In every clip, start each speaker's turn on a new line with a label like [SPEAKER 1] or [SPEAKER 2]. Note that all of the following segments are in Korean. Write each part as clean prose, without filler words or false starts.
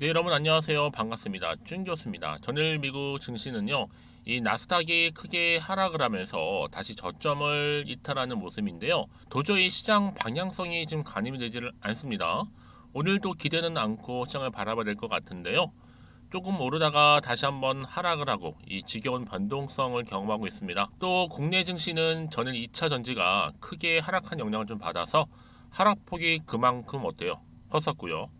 [SPEAKER 1] 네, 여러분 안녕하세요. 반갑습니다. 준 교수입니다. 전일 미국 증시는요, 이 나스닥이 크게 하락을 하면서 다시 저점을 이탈하는 모습인데요. 도저히 시장 방향성이 지금 가늠이 되지를 않습니다. 오늘도 기대는 않고 시장을 바라봐야 될 것 같은데요. 조금 오르다가 다시 한번 하락을 하고 이 지겨운 변동성을 경험하고 있습니다. 또 국내 증시는 전일 2차 전지가 크게 하락한 영향을 좀 받아서 하락폭이 그만큼 어때요? 컸었고요.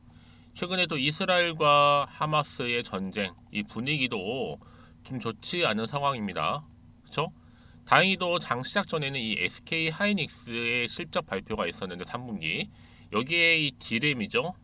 [SPEAKER 1] 최근에도 이스라엘과 하마스의 전쟁, 이 분위기도 좀 좋지 않은 상황입니다. 그렇죠? 다행히도 장 시작 전에는 이 SK 하이닉스의 실적 발표가 있었는데 3분기 여기에 이 디램이죠.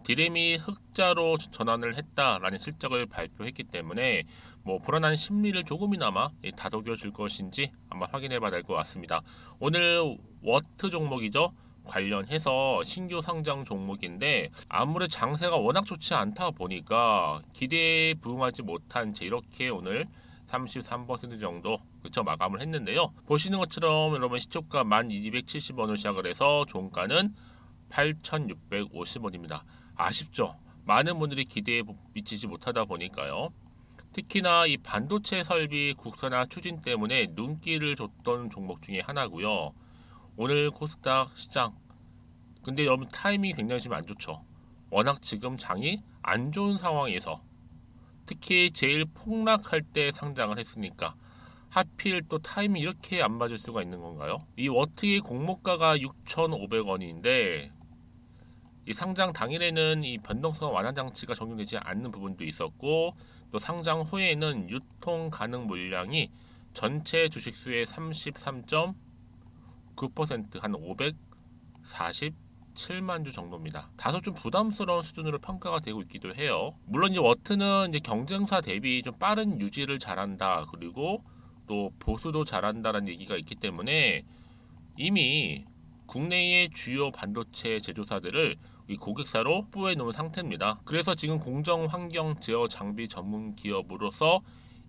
[SPEAKER 1] 디램이 흑자로 전환을 했다라는 실적을 발표했기 때문에 뭐 불안한 심리를 조금이나마 다독여 줄 것인지 한번 확인해 봐야 될 것 같습니다. 오늘 워트 종목이죠. 관련해서 신규 상장 종목인데 아무래도 장세가 워낙 좋지 않다 보니까 기대에 부응하지 못한 채 이렇게 오늘 33% 정도 그쵸 마감을 했는데요. 보시는 것처럼 여러분 시초가 1270원을 시작을 해서 종가는 8,650원입니다. 아쉽죠. 많은 분들이 기대에 미치지 못하다 보니까요. 특히나 이 반도체 설비 국산화 추진 때문에 눈길을 줬던 종목 중에 하나고요. 오늘 코스닥 시장 근데 여러분 타이밍이 굉장히 지금 안 좋죠. 워낙 지금 장이 안 좋은 상황에서 특히 제일 폭락할 때 상장을 했으니까 하필 또 타이밍이 이렇게 안 맞을 수가 있는 건가요? 이 워트의 공모가가 6,500원인데 이 상장 당일에는 이 변동성 완화 장치가 적용되지 않는 부분도 있었고 또 상장 후에는 유통 가능 물량이 전체 주식수의 33.9%한 547만 주 정도입니다. 다소 좀 부담스러운 수준으로 평가가 되고 있기도 해요. 물론 이 워트는 이제 경쟁사 대비 좀 빠른 유지를 잘한다. 그리고 또 보수도 잘한다라는 얘기가 있기 때문에 이미 국내의 주요 반도체 제조사들을 이 고객사로 뽀해 놓은 상태입니다. 그래서 지금 공정 환경 제어 장비 전문 기업으로서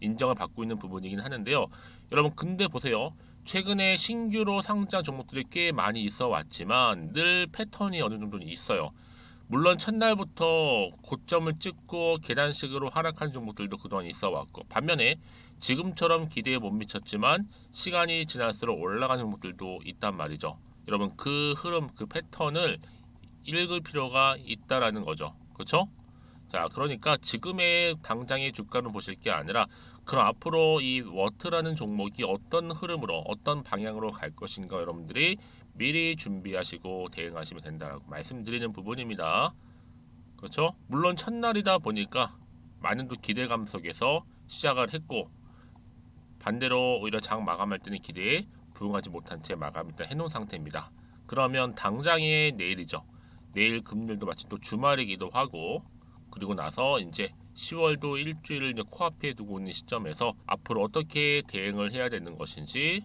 [SPEAKER 1] 인정을 받고 있는 부분이긴 하는데요. 여러분 근데 보세요. 최근에 신규로 상장 종목들이 꽤 많이 있어 왔지만 늘 패턴이 어느 정도는 있어요. 물론 첫날부터 고점을 찍고 계단식으로 하락한 종목들도 그동안 있어 왔고 반면에 지금처럼 기대에 못 미쳤지만 시간이 지날수록 올라가는 종목들도 있단 말이죠. 여러분 그 흐름 그 패턴을 읽을 필요가 있다라는 거죠. 그렇죠? 자, 그러니까 지금의 당장의 주가를 보실 게 아니라 그럼 앞으로 이 워트라는 종목이 어떤 흐름으로 어떤 방향으로 갈 것인가 여러분들이 미리 준비하시고 대응하시면 된다고 말씀드리는 부분입니다. 그렇죠? 물론 첫날이다 보니까 많은 또 기대감 속에서 시작을 했고 반대로 오히려 장 마감할 때는 기대에 부응하지 못한 채 마감 일단 해놓은 상태입니다. 그러면 당장의 내일이죠. 내일 금요일도 마침 또 주말이기도 하고 그리고 나서 이제 10월도 일주일을 이제 코앞에 두고 있는 시점에서 앞으로 어떻게 대응을 해야 되는 것인지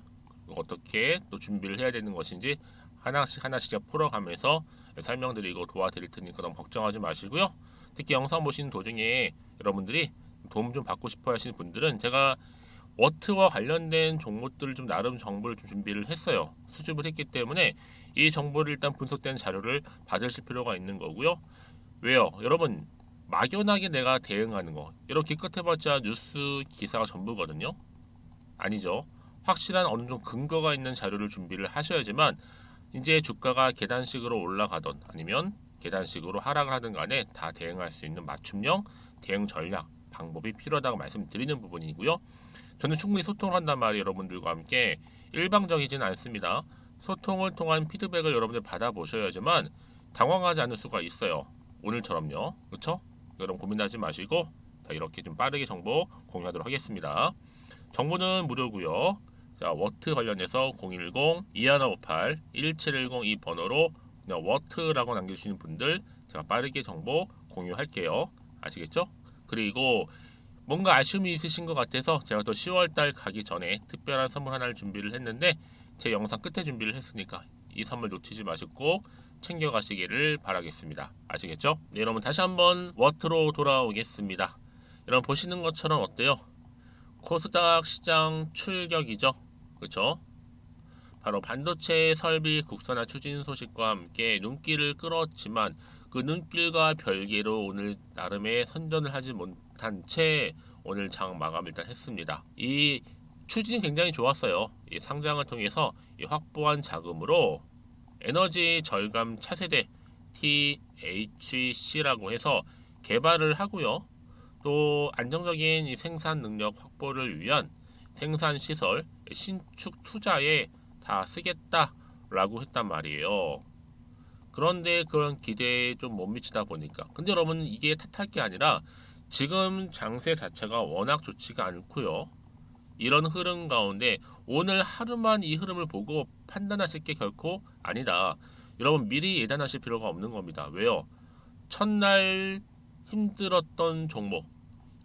[SPEAKER 1] 어떻게 또 준비를 해야 되는 것인지 하나씩 하나씩 풀어가면서 설명드리고 도와드릴 테니까 너무 걱정하지 마시고요. 특히 영상 보시는 도중에 여러분들이 도움 좀 받고 싶어 하시는 분들은 제가 워트와 관련된 종목들을 좀 나름 정보를 좀 준비를 했어요. 수집을 했기 때문에 이 정보를 일단 분석된 자료를 받으실 필요가 있는 거고요. 왜요? 여러분 막연하게 내가 대응하는 거 이렇게 기껏해봤자 뉴스 기사가 전부거든요. 아니죠. 확실한 어느 정도 근거가 있는 자료를 준비를 하셔야지만 이제 주가가 계단식으로 올라가던 아니면 계단식으로 하락을 하든 간에 다 대응할 수 있는 맞춤형 대응 전략 방법이 필요하다고 말씀드리는 부분이고요. 저는 충분히 소통을 한단 말이에요. 여러분들과 함께 일방적이지는 않습니다. 소통을 통한 피드백을 여러분들 받아보셔야지만 당황하지 않을 수가 있어요. 오늘처럼요. 그렇죠? 여러분 고민하지 마시고 자, 이렇게 좀 빠르게 정보 공유하도록 하겠습니다. 정보는 무료고요. 자, 워트 관련해서 010-2158-1710 이 번호로 그냥 워트라고 남겨주시는 분들 제가 빠르게 정보 공유할게요. 아시겠죠? 그리고 뭔가 아쉬움이 있으신 것 같아서 제가 또 10월달 가기 전에 특별한 선물 하나를 준비를 했는데 제 영상 끝에 준비를 했으니까 이 선물 놓치지 마시고 챙겨가시기를 바라겠습니다. 아시겠죠? 네, 여러분 다시 한번 워트로 돌아오겠습니다. 여러분 보시는 것처럼 어때요? 코스닥 시장 출격이죠. 그렇죠? 바로 반도체 설비 국산화 추진 소식과 함께 눈길을 끌었지만 그 눈길과 별개로 오늘 나름의 선전을 하지 못한 채 오늘 장 마감 일단 했습니다. 이 추진이 굉장히 좋았어요. 이 상장을 통해서 이 확보한 자금으로 에너지 절감 차세대 THC라고 해서 개발을 하고요. 또 안정적인 이 생산 능력 확보를 위한 생산 시설 신축 투자에 다 쓰겠다라고 했단 말이에요. 그런데 그런 기대에 좀 못 미치다 보니까, 근데 여러분 이게 탓할 게 아니라 지금 장세 자체가 워낙 좋지가 않고요. 이런 흐름 가운데 오늘 하루만 이 흐름을 보고 판단하실 게 결코 아니다. 여러분 미리 예단하실 필요가 없는 겁니다. 왜요? 첫날 힘들었던 종목,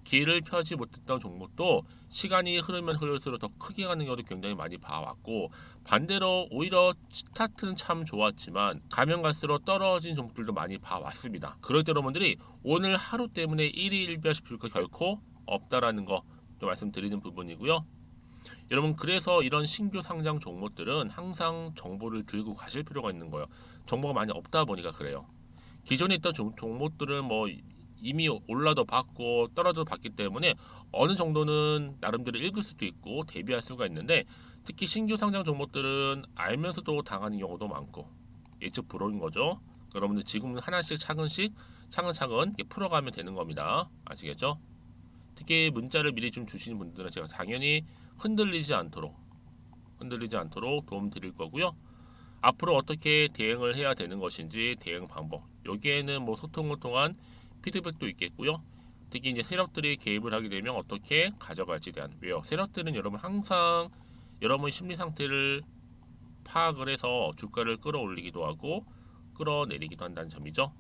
[SPEAKER 1] 길을 펴지 못했던 종목도 시간이 흐르면 흐를수록 더 크게 가는 경우도 굉장히 많이 봐왔고, 반대로 오히려 스타트는 참 좋았지만 가면 갈수록 떨어진 종목들도 많이 봐왔습니다. 그럴 때 여러분들이 오늘 하루 때문에 일희일비하실 필요가 결코 없다라는 거 좀 말씀드리는 부분이고요. 여러분 그래서 이런 신규 상장 종목들은 항상 정보를 들고 가실 필요가 있는 거예요. 정보가 많이 없다 보니까 그래요. 기존에 있던 종목들은 뭐 이미 올라도 봤고 떨어져도 봤기 때문에 어느 정도는 나름대로 읽을 수도 있고 대비할 수가 있는데, 특히 신규 상장 종목들은 알면서도 당하는 경우도 많고 예측 불허인 거죠. 여러분들 지금은 하나씩 차근차근 풀어가면 되는 겁니다. 아시겠죠? 특히 문자를 미리 좀 주시는 분들은 제가 당연히 흔들리지 않도록 도움 드릴 거고요. 앞으로 어떻게 대응을 해야 되는 것인지 대응 방법, 여기에는 뭐 소통을 통한 피드백도 있겠고요. 특히 이제 세력들이 개입을 하게 되면 어떻게 가져갈지에 대한, 왜요? 세력들은 여러분 항상 여러분 심리 상태를 파악을 해서 주가를 끌어올리기도 하고 끌어내리기도 한다는 점이죠.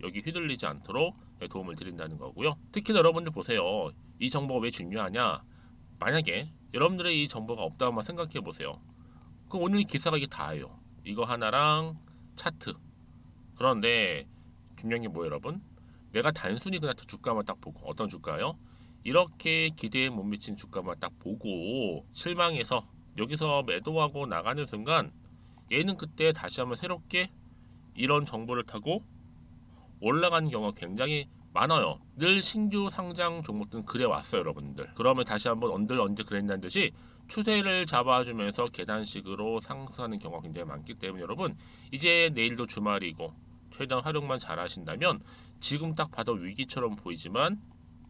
[SPEAKER 1] 여기 휘둘리지 않도록 도움을 드린다는 거고요. 특히 여러분들 보세요. 이 정보가 왜 중요하냐? 만약에 여러분들의 이 정보가 없다고만 생각해 보세요. 그럼 오늘 기사가 이게 다예요. 이거 하나랑 차트. 그런데 중요한 게 뭐예요, 여러분? 내가 단순히 그냥 주가만 딱 보고, 어떤 주가요? 이렇게 기대에 못 미친 주가만 딱 보고 실망해서 여기서 매도하고 나가는 순간 얘는 그때 다시 한번 새롭게 이런 정보를 타고 올라가는 경우가 굉장히 많아요. 늘 신규 상장 종목들은 그래 왔어요, 여러분들. 그러면 다시 한번 언제 그랬냐는 듯이 추세를 잡아주면서 계단식으로 상승하는 경우가 굉장히 많기 때문에 여러분, 이제 내일도 주말이고 최대한 활용만 잘 하신다면 지금 딱 봐도 위기처럼 보이지만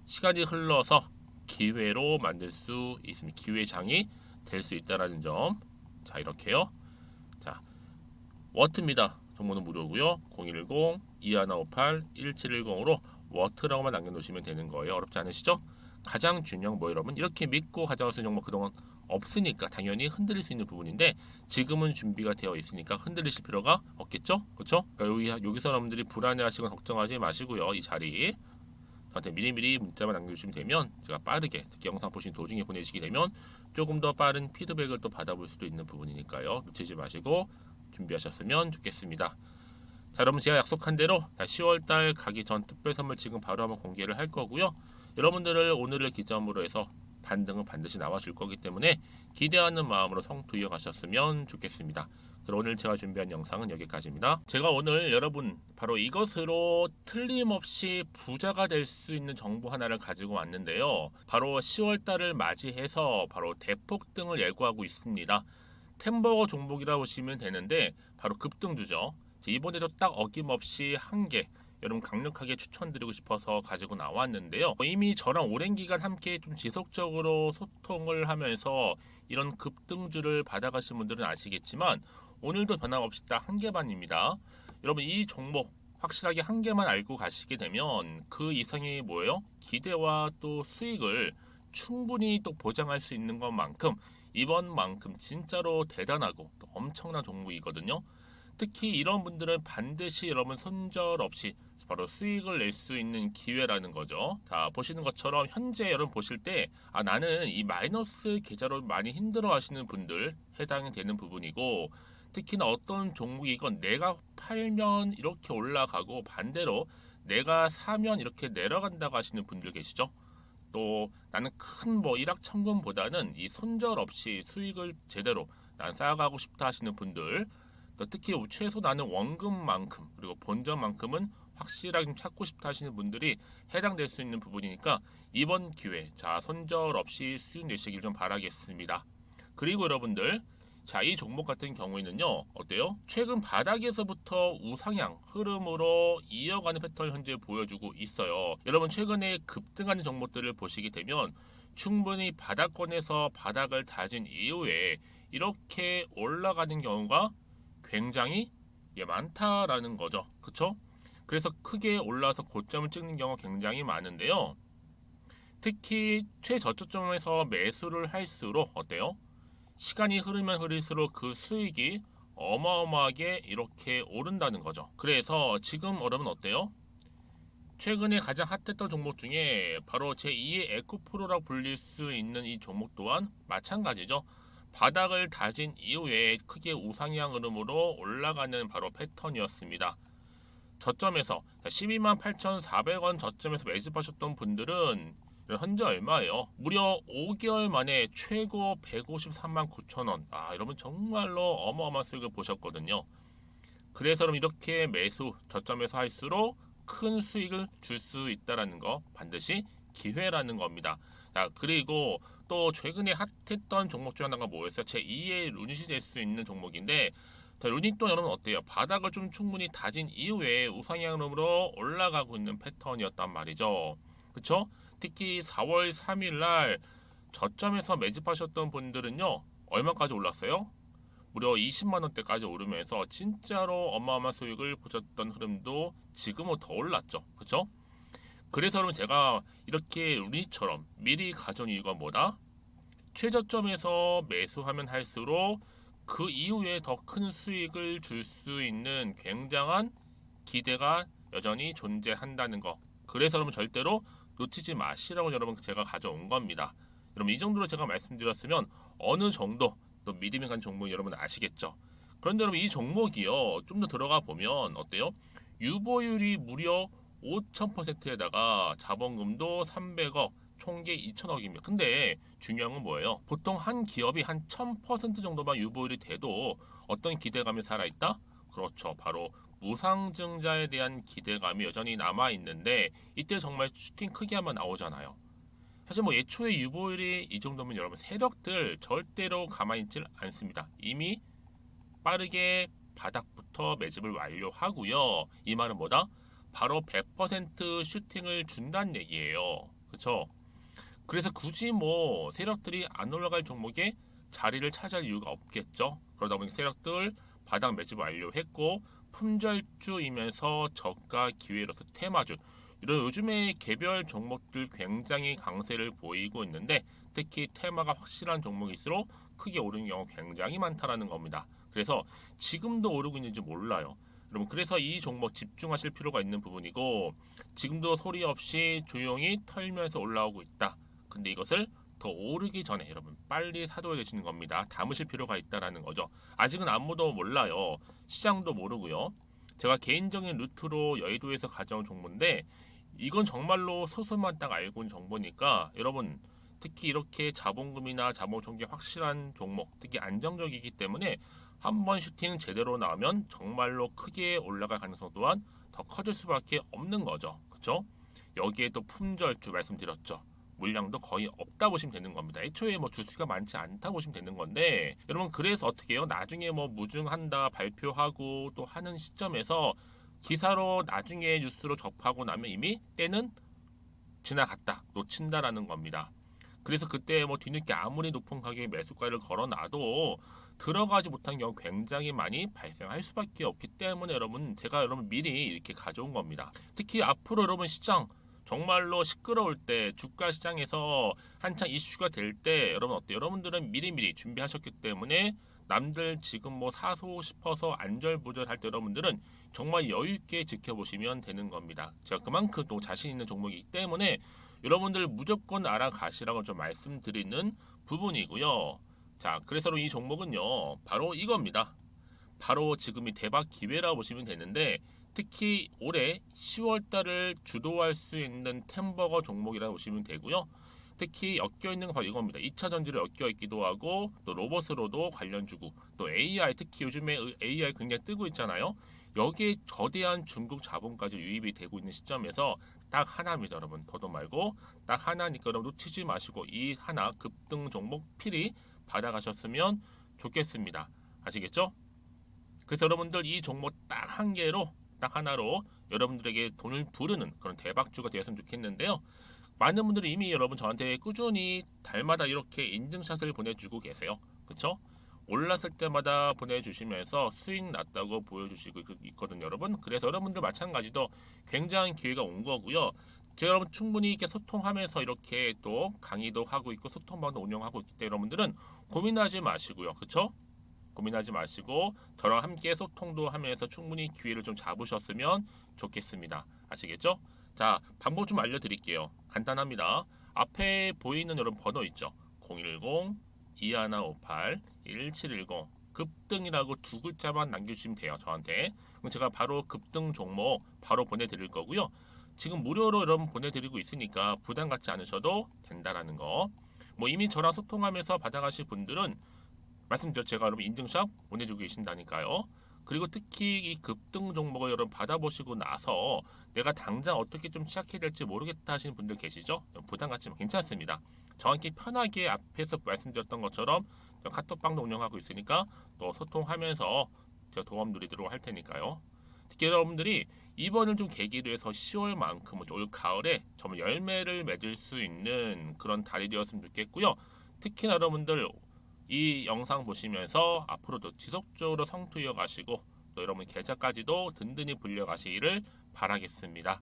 [SPEAKER 1] 시간이 흘러서 기회로 만들 수 있습니다. 기회장이 될 수 있다는 점. 자, 이렇게요. 자, 워트입니다. 정보는 무료고요. 010-2158-1710으로 워트라고만 남겨놓으시면 되는 거예요. 어렵지 않으시죠? 가장 중요한 뭐 여러분, 이렇게 믿고 가져갈 수 있는 정보 그동안 없으니까 당연히 흔들릴 수 있는 부분인데 지금은 준비가 되어 있으니까 흔들리실 필요가 없겠죠? 그렇죠? 그러니까 여기서 여러분들이 불안해하시거나 걱정하지 마시고요. 이 자리 저한테 미리미리 문자만 남겨주시면 되면 제가 빠르게, 특히 영상 보신 도중에 보내시게 되면 조금 더 빠른 피드백을 또 받아볼 수도 있는 부분이니까요. 놓치지 마시고 준비하셨으면 좋겠습니다. 자, 여러분 제가 약속한 대로 10월달 가기 전 특별 선물 지금 바로 한번 공개를 할 거고요. 여러분들을 오늘을 기점으로 해서 반등은 반드시 나와줄 거기 때문에 기대하는 마음으로 성투 이어가셨으면 좋겠습니다. 그럼 오늘 제가 준비한 영상은 여기까지입니다. 제가 오늘 여러분 바로 이것으로 틀림없이 부자가 될 수 있는 정보 하나를 가지고 왔는데요. 바로 10월달을 맞이해서 바로 대폭등을 예고하고 있습니다. 템버거 종목이라 보시면 되는데 바로 급등주죠. 이번에도 딱 어김없이 한 개 여러분 강력하게 추천드리고 싶어서 가지고 나왔는데요. 이미 저랑 오랜 기간 함께 좀 지속적으로 소통을 하면서 이런 급등주를 받아가신 분들은 아시겠지만 오늘도 변함없이 딱 한 개만입니다. 여러분 이 종목 확실하게 한 개만 알고 가시게 되면 그 이상이 뭐예요? 기대와 또 수익을 충분히 또 보장할 수 있는 것만큼 이번만큼 진짜로 대단하고 또 엄청난 종목이거든요. 특히 이런 분들은 반드시 여러분 손절 없이 바로 수익을 낼 수 있는 기회라는 거죠. 자, 보시는 것처럼 현재 여러분 보실 때 나는 이 마이너스 계좌로 많이 힘들어 하시는 분들 해당이 되는 부분이고, 특히나 어떤 종목이건 내가 팔면 이렇게 올라가고 반대로 내가 사면 이렇게 내려간다고 하시는 분들 계시죠. 또 나는 큰 뭐 일확천금보다는 이 손절 없이 수익을 제대로 난 쌓아가고 싶다 하시는 분들, 또 특히 최소 나는 원금만큼 그리고 본전만큼은 확실하게 좀 찾고 싶다 하시는 분들이 해당될 수 있는 부분이니까 이번 기회 자 손절 없이 수익 내시길 좀 바라겠습니다. 그리고 여러분들 자, 이 종목 같은 경우에는요, 어때요? 최근 바닥에서부터 우상향 흐름으로 이어가는 패턴을 현재 보여주고 있어요. 여러분, 최근에 급등하는 종목들을 보시게 되면 충분히 바닥권에서 바닥을 다진 이후에 이렇게 올라가는 경우가 굉장히 많다라는 거죠. 그쵸? 그래서 크게 올라서 고점을 찍는 경우가 굉장히 많은데요. 특히 최저점에서 매수를 할수록 어때요? 시간이 흐르면 흐를수록 그 수익이 어마어마하게 이렇게 오른다는 거죠. 그래서 지금 여러분 어때요? 최근에 가장 핫했던 종목 중에 바로 제2의 에코프로라고 불릴 수 있는 이 종목 또한 마찬가지죠. 바닥을 다진 이후에 크게 우상향 흐름으로 올라가는 바로 패턴이었습니다. 저점에서 12만 8,400원 저점에서 매집하셨던 분들은 현재 얼마예요? 무려 5개월 만에 최고 153만 9천 원. 아, 여러분 정말로 어마어마한 수익을 보셨거든요. 그래서 여러분 이렇게 매수 저점에서 할수록 큰 수익을 줄 수 있다라는 거 반드시 기회라는 겁니다. 자, 그리고 또 최근에 핫했던 종목 중 하나가 뭐였어요? 제2의 루닛이 될 수 있는 종목인데 자, 루닛도 여러분 어때요? 바닥을 좀 충분히 다진 이후에 우상향으로 올라가고 있는 패턴이었단 말이죠. 그쵸? 특히 4월 3일 날 저점에서 매집하셨던 분들은요, 얼마까지 올랐어요? 무려 20만 원대까지 오르면서 진짜로 어마어마한 수익을 보셨던 흐름도 지금은 더 올랐죠. 그쵸? 그래서 여러분 제가 이렇게 루닛처럼 미리 가져온 이유가 뭐다? 최저점에서 매수하면 할수록 그 이후에 더 큰 수익을 줄 수 있는 굉장한 기대가 여전히 존재한다는 거. 그래서 여러분 절대로 놓치지 마시라고 여러분 제가 가져온 겁니다. 여러분 이 정도로 제가 말씀드렸으면 어느 정도 또 믿음이 간 종목 여러분 아시겠죠? 그런데 여러분 이 종목이요 좀 더 들어가 보면 어때요? 유보율이 무려 5,000%에다가 자본금도 300억 총계 2천억입니다. 근데 중요한 건 뭐예요? 보통 한 기업이 한 1000% 정도만 유보율이 돼도 어떤 기대감이 살아있다? 그렇죠. 바로 무상증자에 대한 기대감이 여전히 남아있는데 이때 정말 슈팅 크게 한번 나오잖아요. 사실 뭐 예초에 유보율이 이 정도면 여러분 세력들 절대로 가만히 있질 않습니다. 이미 빠르게 바닥부터 매집을 완료하고요. 이 말은 뭐다? 바로 100% 슈팅을 준다는 얘기예요. 그렇죠? 그래서 굳이 뭐 세력들이 안 올라갈 종목에 자리를 차지할 이유가 없겠죠. 그러다 보니 세력들 바닥 매집 완료했고 품절주이면서 저가 기회로서 테마주 이런 요즘에 개별 종목들 굉장히 강세를 보이고 있는데 특히 테마가 확실한 종목일수록 크게 오르는 경우 굉장히 많다라는 겁니다. 그래서 지금도 오르고 있는지 몰라요. 여러분 그래서 이 종목 집중하실 필요가 있는 부분이고 지금도 소리 없이 조용히 털면서 올라오고 있다. 근데 이것을 더 오르기 전에 여러분 빨리 사둬야 되시는 겁니다. 담으실 필요가 있다라는 거죠. 아직은 아무도 몰라요. 시장도 모르고요. 제가 개인적인 루트로 여의도에서 가져온 정보인데 이건 정말로 소수만 딱 알고 있는 정보니까 여러분 특히 이렇게 자본금이나 자본총계 확실한 종목 특히 안정적이기 때문에 한번 슈팅 제대로 나오면 정말로 크게 올라갈 가능성 또한 더 커질 수밖에 없는 거죠. 그렇죠? 여기에 또 품절주 말씀드렸죠. 물량도 거의 없다 보시면 되는 겁니다. 애초에 뭐 주수가 많지 않다 보시면 되는 건데 여러분 그래서 어떻게 해요? 나중에 뭐 무증한다 발표하고 또 하는 시점에서 기사로 나중에 뉴스로 접하고 나면 이미 때는 지나갔다 놓친다라는 겁니다. 그래서 그때 뭐 뒤늦게 아무리 높은 가격에 매수가를 걸어놔도 들어가지 못한 경우 굉장히 많이 발생할 수밖에 없기 때문에 여러분 제가 여러분 미리 이렇게 가져온 겁니다. 특히 앞으로 여러분 시장 정말로 시끄러울 때 주가 시장에서 한창 이슈가 될 때 여러분 어때요? 여러분들은 미리미리 준비하셨기 때문에 남들 지금 뭐 사고 싶어서 안절부절할 때 여러분들은 정말 여유 있게 지켜보시면 되는 겁니다. 제가 그만큼 또 자신 있는 종목이기 때문에 여러분들 무조건 알아가시라고 좀 말씀드리는 부분이고요. 자, 그래서 이 종목은요, 바로 이겁니다. 바로 지금이 대박 기회라고 보시면 되는데 특히 올해 10월 달을 주도할 수 있는 템버거 종목이라고 보시면 되고요. 특히 엮여 있는 건 바로 이겁니다. 2차 전지를 엮여 있기도 하고 또 로봇으로도 관련 주고 또 AI 특히 요즘에 AI 굉장히 뜨고 있잖아요. 여기에 거대한 중국 자본까지 유입이 되고 있는 시점에서 딱 하나입니다, 여러분. 더도 말고 딱 하나니까 여러분 놓치지 마시고 이 하나 급등 종목 필히 받아가셨으면 좋겠습니다. 아시겠죠? 그래서 여러분들 이 종목 딱 한 개로 딱 하나로 여러분들에게 돈을 부르는 그런 대박주가 되었으면 좋겠는데요. 많은 분들이 이미 여러분 저한테 꾸준히 달마다 이렇게 인증샷을 보내주고 계세요. 그쵸? 올랐을 때마다 보내주시면서 수익 났다고 보여주시고 있거든요, 여러분. 그래서 여러분들 마찬가지도 굉장한 기회가 온 거고요. 제가 여러분 충분히 이렇게 소통하면서 이렇게 또 강의도 하고 있고 소통방도 운영하고 있기 때문에 여러분들은 고민하지 마시고요. 그쵸? 고민하지 마시고 저랑 함께 소통도 하면서 충분히 기회를 좀 잡으셨으면 좋겠습니다. 아시겠죠? 자, 방법 좀 알려드릴게요. 간단합니다. 앞에 보이는 여러분 번호 있죠? 010-2158-1710 급등이라고 두 글자만 남겨주시면 돼요. 저한테. 그럼 제가 바로 급등 종목 바로 보내드릴 거고요. 지금 무료로 여러분 보내드리고 있으니까 부담 갖지 않으셔도 된다라는 거. 뭐 이미 저랑 소통하면서 받아가실 분들은 말씀드렸죠. 제가 여러분 인증샷 보내주고 계신다니까요. 그리고 특히 이 급등 종목을 여러분 받아보시고 나서 내가 당장 어떻게 좀 시작해야 될지 모르겠다 하시는 분들 계시죠? 부담 갖지 마. 괜찮습니다. 저한테 편하게 앞에서 말씀드렸던 것처럼 카톡방도 운영하고 있으니까 또 소통하면서 제가 도움 드리도록 할 테니까요. 특히 여러분들이 이번을 좀 계기로 해서 10월만큼 올 가을에 정말 열매를 맺을 수 있는 그런 달이 되었으면 좋겠고요. 특히나 여러분들 이 영상 보시면서 앞으로도 지속적으로 성투 이어가시고 또 여러분 계좌까지도 든든히 불려가시기를 바라겠습니다.